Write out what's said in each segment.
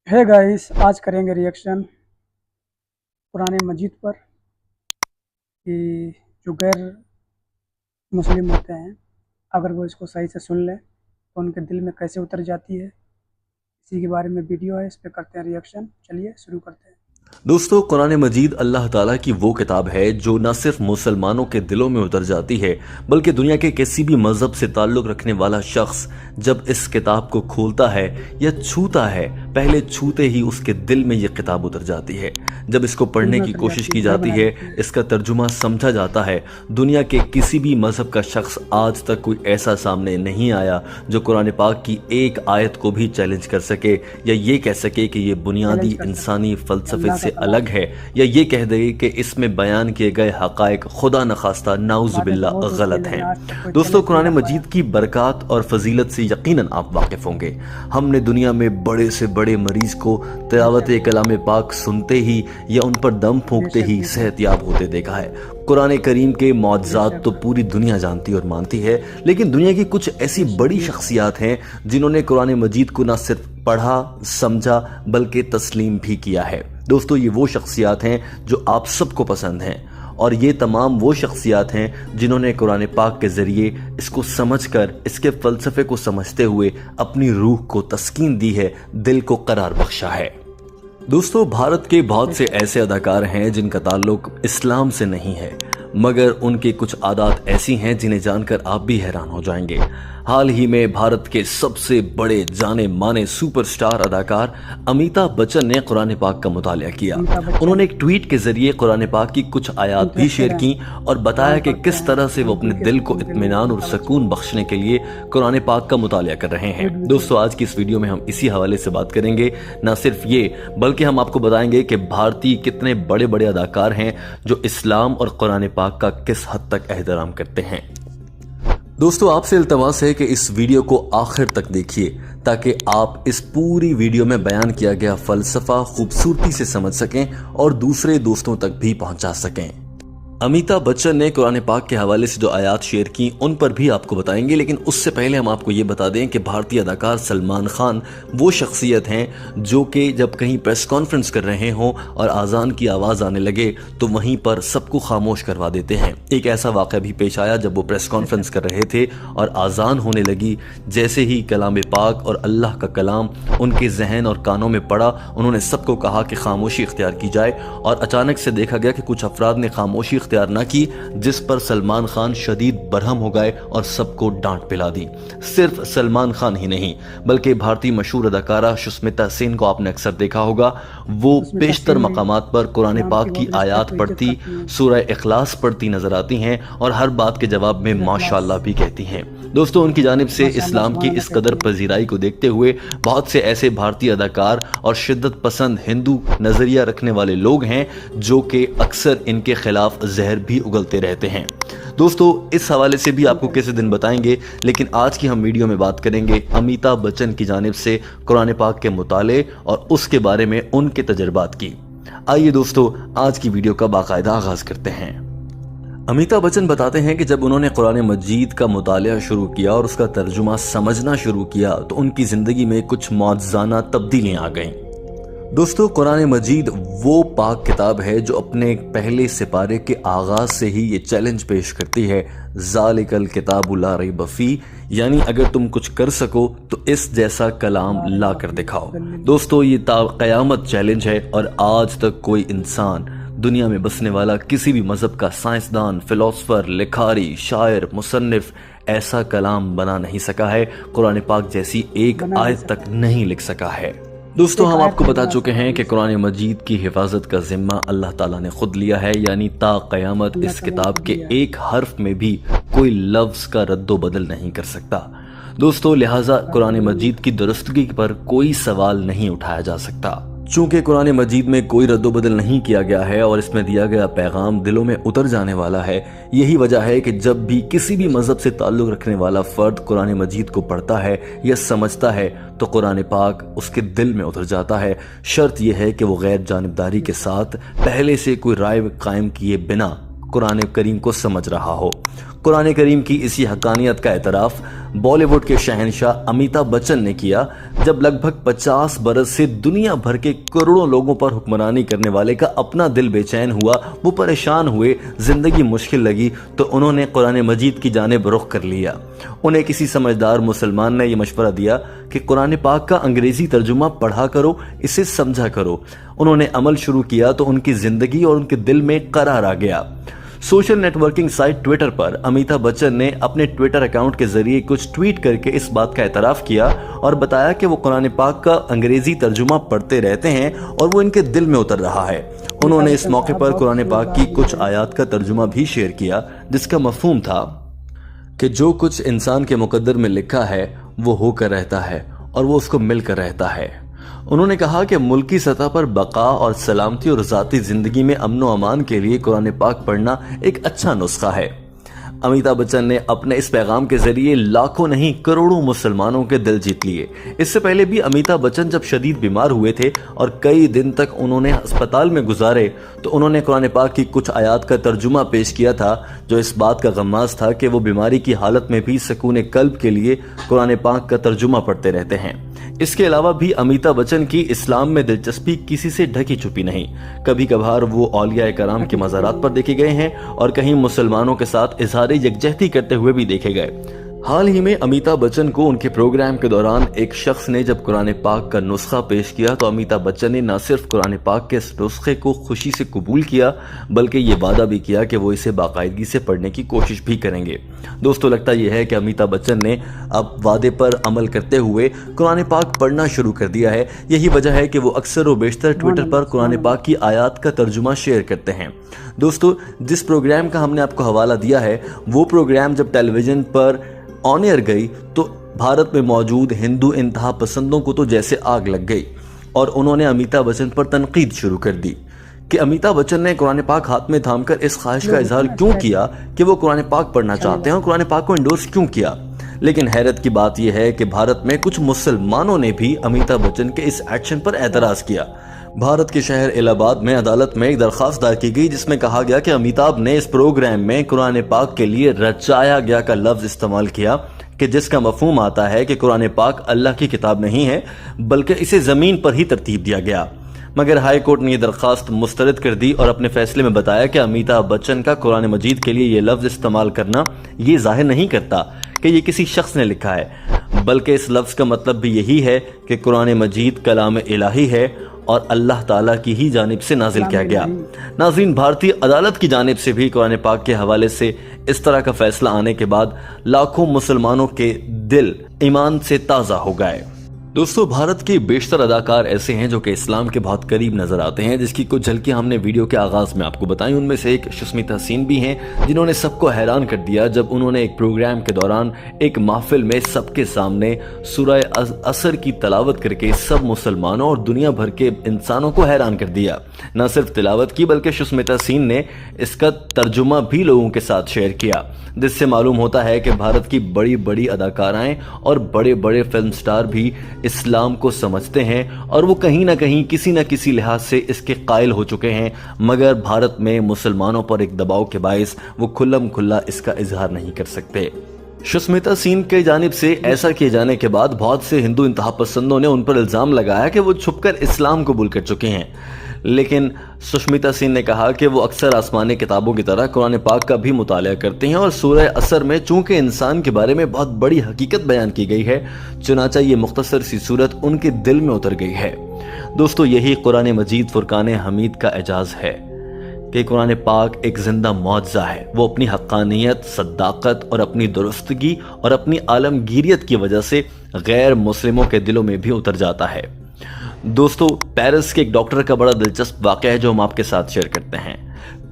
ہے گائس، آج کریں گے ریئیکشن قرآن مجید پر کہ جو غیر مسلم ہوتے ہیں اگر وہ اس کو صحیح سے سن لیں تو ان کے دل میں کیسے اتر جاتی ہے. اسی کے بارے میں ویڈیو ہے، اس پہ کرتے ہیں ریئیکشن. چلیے شروع کرتے ہیں. دوستو، قرآن مجید اللہ تعالیٰ کی وہ کتاب ہے جو نہ صرف مسلمانوں کے دلوں میں اتر جاتی ہے بلکہ دنیا کے کسی بھی مذہب سے تعلق رکھنے والا شخص جب اس کتاب کو کھولتا ہے یا چھوتا ہے، پہلے چھوتے ہی اس کے دل میں یہ کتاب اتر جاتی ہے. جب اس کو پڑھنے کی کوشش کی جاتی ہے، اس کا ترجمہ سمجھا جاتا ہے، دنیا کے کسی بھی مذہب کا شخص آج تک کوئی ایسا سامنے نہیں آیا جو قرآن پاک کی ایک آیت کو بھی چیلنج کر سکے یا یہ کہہ سکے کہ یہ بنیادی انسانی فلسفے سے الگ ہے، یا یہ کہہ دے کہ اس میں بیان کیے گئے حقائق خدا نخواستہ نعوذ باللہ غلط ہیں. دوستو، قرآن مجید کی برکات اور فضیلت سے یقیناً آپ واقف ہوں گے. ہم نے دنیا میں بڑے سے بڑے مریض کو تلاوت کلام پاک سنتے ہی یا ان پر دم پھونکتے ہی صحت یاب ہوتے دیکھا ہے. قرآن کریم کے معجزات تو پوری دنیا جانتی اور مانتی ہے، لیکن دنیا کی کچھ ایسی بڑی شخصیات ہیں جنہوں نے قرآن مجید کو نہ صرف پڑھا، سمجھا بلکہ تسلیم بھی کیا ہے. دوستو، یہ وہ شخصیات ہیں جو آپ سب کو پسند ہیں، اور یہ تمام وہ شخصیات ہیں جنہوں نے قرآن پاک کے ذریعے اس کو سمجھ کر، اس کے فلسفے کو سمجھتے ہوئے اپنی روح کو تسکین دی ہے، دل کو قرار بخشا ہے. دوستو، بھارت کے بہت سے ایسے اداکار ہیں جن کا تعلق اسلام سے نہیں ہے، مگر ان کے کچھ عادات ایسی ہیں جنہیں جان کر آپ بھی حیران ہو جائیں گے. حال ہی میں بھارت کے سب سے بڑے جانے مانے سپر سٹار اداکار امیتابھ بچن نے قرآن پاک کا مطالعہ کیا. انہوں نے ایک ٹویٹ کے ذریعے قرآن پاک کی کچھ آیات بھی شیئر کی اور بتایا کہ کس طرح سے وہ اپنے دل کو اطمینان اور سکون بخشنے کے لیے قرآن پاک کا مطالعہ کر رہے ہیں. دوستو، آج کی اس ویڈیو میں ہم اسی حوالے سے بات کریں گے. نہ صرف یہ بلکہ ہم آپ کو بتائیں گے کہ بھارتی کتنے بڑے بڑے اداکار ہیں جو اسلام اور قرآن پاک کا کس حد تک احترام کرتے ہیں. دوستو، آپ سے التماس ہے کہ اس ویڈیو کو آخر تک دیکھیے تاکہ آپ اس پوری ویڈیو میں بیان کیا گیا فلسفہ خوبصورتی سے سمجھ سکیں اور دوسرے دوستوں تک بھی پہنچا سکیں. امیتابھ بچن نے قرآن پاک کے حوالے سے جو آیات شیئر کی ان پر بھی آپ کو بتائیں گے، لیکن اس سے پہلے ہم آپ کو یہ بتا دیں کہ بھارتی اداکار سلمان خان وہ شخصیت ہیں جو کہ جب کہیں پریس کانفرنس کر رہے ہوں اور اذان کی آواز آنے لگے تو وہیں پر سب کو خاموش کروا دیتے ہیں. ایک ایسا واقعہ بھی پیش آیا جب وہ پریس کانفرنس کر رہے تھے اور اذان ہونے لگی، جیسے ہی کلام پاک اور اللہ کا کلام ان کے ذہن اور کانوں میں پڑا، انہوں نے سب کو کہا کہ خاموشی اختیار کی جائے، اور اچانک سے دیکھا گیا کہ کچھ افراد نے خاموشی اختیار نہ کی، جس پر سلمان خان شدید برہم ہو گئے اور سب کو ڈانٹ پلا دی. صرف سلمان خان ہی نہیں بلکہ بھارتی مشہور اداکارہ سشمتا سین کو آپ نے اکثر دیکھا ہوگا، وہ بیشتر مقامات پر قرآن پاک کی آیات پڑھتی، سورہ اخلاص پڑھتی نظر آتی ہیں اور ہر بات کے جواب میں ماشاءاللہ بھی کہتی ہیں. دوستو، ان کی جانب سے اسلام کی اس قدر پذیرائی کو دیکھتے ہوئے بہت سے ایسے بھارتی اداکار اور شدت پسند ہندو نظریہ رکھنے والے لوگ ہیں جو کہ اکثر ان کے خلاف زہر بھی اگلتے رہتے ہیں. دوستو، اس حوالے سے بھی آپ کو کیسے دن بتائیں گے، لیکن آج کی ہم ویڈیو میں بات کریں گے امیتابھ بچن کی جانب سے قرآن پاک کے مطالعے اور اس کے بارے میں ان کے تجربات کی. آئیے دوستو، آج کی ویڈیو کا باقاعدہ آغاز کرتے ہیں. امیتابھ بچن بتاتے ہیں کہ جب انہوں نے قرآن مجید کا مطالعہ شروع کیا اور اس کا ترجمہ سمجھنا شروع کیا تو ان کی زندگی میں کچھ معجزانہ تبدیلیاں آ گئیں. دوستو، قرآن مجید وہ پاک کتاب ہے جو اپنے پہلے سپارے کے آغاز سے ہی یہ چیلنج پیش کرتی ہے، ذالک الکتاب لا ریب فیہ، یعنی اگر تم کچھ کر سکو تو اس جیسا کلام لا کر دکھاؤ. دوستو، یہ تا قیامت چیلنج ہے اور آج تک کوئی انسان، دنیا میں بسنے والا کسی بھی مذہب کا سائنسدان، فلسفر، لکھاری، شاعر، مصنف ایسا کلام بنا نہیں سکا ہے، قرآن پاک جیسی ایک آیت تک نہیں لکھ سکا ہے. دوستو، ہم آپ کو بتا چکے ہیں کہ قرآن مجید کی حفاظت کا ذمہ اللہ تعالیٰ نے خود لیا ہے، یعنی تا قیامت اس کتاب کے ایک حرف میں بھی کوئی لفظ کا رد و بدل نہیں کر سکتا. دوستو، لہٰذا قرآن مجید کی درستگی پر کوئی سوال نہیں اٹھایا جا سکتا. چونکہ قرآن مجید میں کوئی رد و بدل نہیں کیا گیا ہے اور اس میں دیا گیا پیغام دلوں میں اتر جانے والا ہے، یہی وجہ ہے کہ جب بھی کسی بھی مذہب سے تعلق رکھنے والا فرد قرآن مجید کو پڑھتا ہے یا سمجھتا ہے تو قرآن پاک اس کے دل میں اتر جاتا ہے. شرط یہ ہے کہ وہ غیر جانبداری کے ساتھ پہلے سے کوئی رائے قائم کیے بنا قرآن کریم کو سمجھ رہا ہو۔ قرآن کریم کی اسی حقانیت کا اعتراف بالی ووڈ کے شہنشاہ امیتابھ بچن نے کیا جب لگ بھگ 50 برس سے دنیا بھر کے کروڑوں لوگوں پر حکمرانی کرنے والے کا اپنا دل بے چین ہوا، وہ پریشان ہوئے، زندگی مشکل لگی تو انہوں نے قرآن مجید کی جانب رخ کر لیا۔ انہیں کسی سمجھدار مسلمان نے یہ مشورہ دیا کہ قرآن پاک کا انگریزی ترجمہ پڑھا کرو، اسے سمجھا کرو۔ انہوں نے عمل شروع کیا تو ان کی زندگی اور ان کے دل میں قرار آ گیا۔ Social networking site Twitter پر امیتابھ بچن نے اپنے ٹویٹر اکاؤنٹ کے ذریعے کچھ ٹویٹ کر کے اس بات کا اعتراف کیا اور بتایا کہ وہ قرآن پاک کا انگریزی ترجمہ پڑھتے رہتے ہیں اور وہ ان کے دل میں اتر رہا ہے۔ انہوں نے اس موقع پر قرآن پاک کی کچھ آیات کا ترجمہ بھی شیئر کیا جس کا مفہوم تھا کہ جو کچھ انسان کے مقدر میں لکھا ہے وہ ہو کر رہتا ہے اور وہ اس کو مل کر رہتا ہے۔ انہوں نے کہا کہ ملکی سطح پر بقا اور سلامتی اور ذاتی زندگی میں امن و امان کے لیے قرآن پاک پڑھنا ایک اچھا نسخہ ہے۔ امیتابھ بچن نے اپنے اس پیغام کے ذریعے لاکھوں نہیں کروڑوں مسلمانوں کے دل جیت لیے۔ اس سے پہلے بھی امیتابھ بچن جب شدید بیمار ہوئے تھے اور کئی دن تک انہوں نے ہسپتال میں گزارے تو انہوں نے قرآن پاک کی کچھ آیات کا ترجمہ پیش کیا تھا جو اس بات کا غماز تھا کہ وہ بیماری کی حالت میں بھی سکون قلب کے لیے قرآن پاک کا ترجمہ پڑھتے رہتے ہیں۔ اس کے علاوہ بھی امیتابھ بچن کی اسلام میں دلچسپی کسی سے ڈھکی چھپی نہیں۔ کبھی کبھار وہ اولیاء کرام کے مزارات پر دیکھے گئے ہیں اور کہیں مسلمانوں کے ساتھ اظہار یکجہتی کرتے ہوئے بھی دیکھے گئے۔ حال ہی میں امیتابھ بچن کو ان کے پروگرام کے دوران ایک شخص نے جب قرآن پاک کا نسخہ پیش کیا تو امیتابھ بچن نے نہ صرف قرآن پاک کے اس نسخے کو خوشی سے قبول کیا بلکہ یہ وعدہ بھی کیا کہ وہ اسے باقاعدگی سے پڑھنے کی کوشش بھی کریں گے۔ دوستو، لگتا یہ ہے کہ امیتابھ بچن نے اب وعدے پر عمل کرتے ہوئے قرآن پاک پڑھنا شروع کر دیا ہے۔ یہی وجہ ہے کہ وہ اکثر و بیشتر ٹویٹر پر قرآن پاک کی آیات کا ترجمہ شیئر کرتے ہیں۔ دوستو، جس پروگرام کا ہم نے آپ کو حوالہ دیا ہے وہ پروگرام جب ٹیلی ویژن پر آن ایئر گئی تو بھارت میں موجود ہندو انتہا پسندوں کو تو جیسے آگ لگ گئی اور انہوں نے امیتابھ بچن پر تنقید شروع کر دی کہ امیتابھ بچن نے قرآن پاک ہاتھ میں تھام کر اس خواہش کا اظہار کیوں کیا کہ وہ قرآن پاک پڑھنا چاہتے ہیں اور قرآن پاک کو انڈورس کیوں کیا۔ لیکن حیرت کی بات یہ ہے کہ بھارت میں کچھ مسلمانوں نے بھی امیتابھ بچن کے اس ایکشن پر اعتراض کیا۔ بھارت کے شہر الہ آباد میں عدالت میں ایک درخواست دائر کی گئی جس میں کہا گیا کہ امیتابھ نے اس پروگرام میں قرآن پاک کے لیے رچایا گیا کا لفظ استعمال کیا کہ جس کا مفہوم آتا ہے کہ قرآن پاک اللہ کی کتاب نہیں ہے بلکہ اسے زمین پر ہی ترتیب دیا گیا۔ مگر ہائی کورٹ نے یہ درخواست مسترد کر دی اور اپنے فیصلے میں بتایا کہ امیتابھ بچن کا قرآن مجید کے لیے یہ لفظ استعمال کرنا یہ ظاہر نہیں کرتا کہ یہ کسی شخص نے لکھا ہے بلکہ اس لفظ کا مطلب بھی یہی ہے کہ قرآن مجید کلام الہی ہے اور اللہ تعالیٰ کی ہی جانب سے نازل کیا گیا۔ ناظرین، بھارتی عدالت کی جانب سے بھی قرآن پاک کے حوالے سے اس طرح کا فیصلہ آنے کے بعد لاکھوں مسلمانوں کے دل ایمان سے تازہ ہو گئے۔ دوستو، بھارت کے بیشتر اداکار ایسے ہیں جو کہ اسلام کے بہت قریب نظر آتے ہیں جس کی کچھ جھلکیاں ہم نے ویڈیو کے آغاز میں آپ کو بتائیں۔ ان میں سے ایک سشمیتا سین بھی ہیں جنہوں نے سب کو حیران کر دیا جب انہوں نے ایک پروگرام کے دوران ایک محفل میں سب کے سامنے سورہ عصر کی تلاوت کر کے سب مسلمانوں اور دنیا بھر کے انسانوں کو حیران کر دیا۔ نہ صرف تلاوت کی بلکہ سشمیتا سین نے اس کا ترجمہ بھی لوگوں کے ساتھ شیئر کیا، جس سے معلوم ہوتا ہے کہ بھارت کی بڑی بڑی اداکارائیں اور بڑے بڑے فلم سٹار بھی اسلام کو سمجھتے ہیں اور وہ کہیں نہ کہیں کسی نہ کسی لحاظ سے اس کے قائل ہو چکے ہیں، مگر بھارت میں مسلمانوں پر ایک دباؤ کے باعث وہ کھلم کھلا اس کا اظہار نہیں کر سکتے۔ سشمیتا سین کی جانب سے ایسا کیے جانے کے بعد بہت سے ہندو انتہا پسندوں نے ان پر الزام لگایا کہ وہ چھپ کر اسلام قبول کر چکے ہیں، لیکن سشمیتا سین نے کہا کہ وہ اکثر آسمانی کتابوں کی طرح قرآن پاک کا بھی مطالعہ کرتے ہیں اور سورہ عصر میں چونکہ انسان کے بارے میں بہت بڑی حقیقت بیان کی گئی ہے، چنانچہ یہ مختصر سی صورت ان کے دل میں اتر گئی ہے۔ دوستو، یہی قرآن مجید فرقان حمید کا اعجاز ہے کہ قرآن پاک ایک زندہ معجزہ ہے۔ وہ اپنی حقانیت، صداقت اور اپنی درستگی اور اپنی عالمگیریت کی وجہ سے غیر مسلموں کے دلوں میں بھی اتر جاتا ہے۔ دوستو، پیرس کے ایک ڈاکٹر کا بڑا دلچسپ واقعہ ہے جو ہم آپ کے ساتھ شیئر کرتے ہیں۔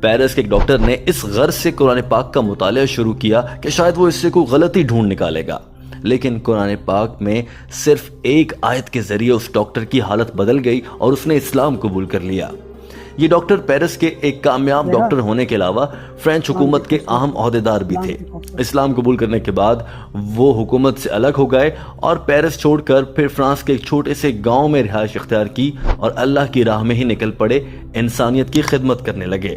پیرس کے ایک ڈاکٹر نے اس غرض سے قرآن پاک کا مطالعہ شروع کیا کہ شاید وہ اس سے کوئی غلطی ڈھونڈ نکالے گا، لیکن قرآن پاک میں صرف ایک آیت کے ذریعے اس ڈاکٹر کی حالت بدل گئی اور اس نے اسلام قبول کر لیا۔ یہ ڈاکٹر پیرس کے ایک کامیاب ڈاکٹر ہونے کے علاوہ فرینچ حکومت کے اہم عہدیدار بھی تھے۔ اسلام قبول کرنے کے بعد وہ حکومت سے الگ ہو گئے اور پیرس چھوڑ کر پھر فرانس کے ایک چھوٹے سے گاؤں میں رہائش اختیار کی اور اللہ کی راہ میں ہی نکل پڑے، انسانیت کی خدمت کرنے لگے۔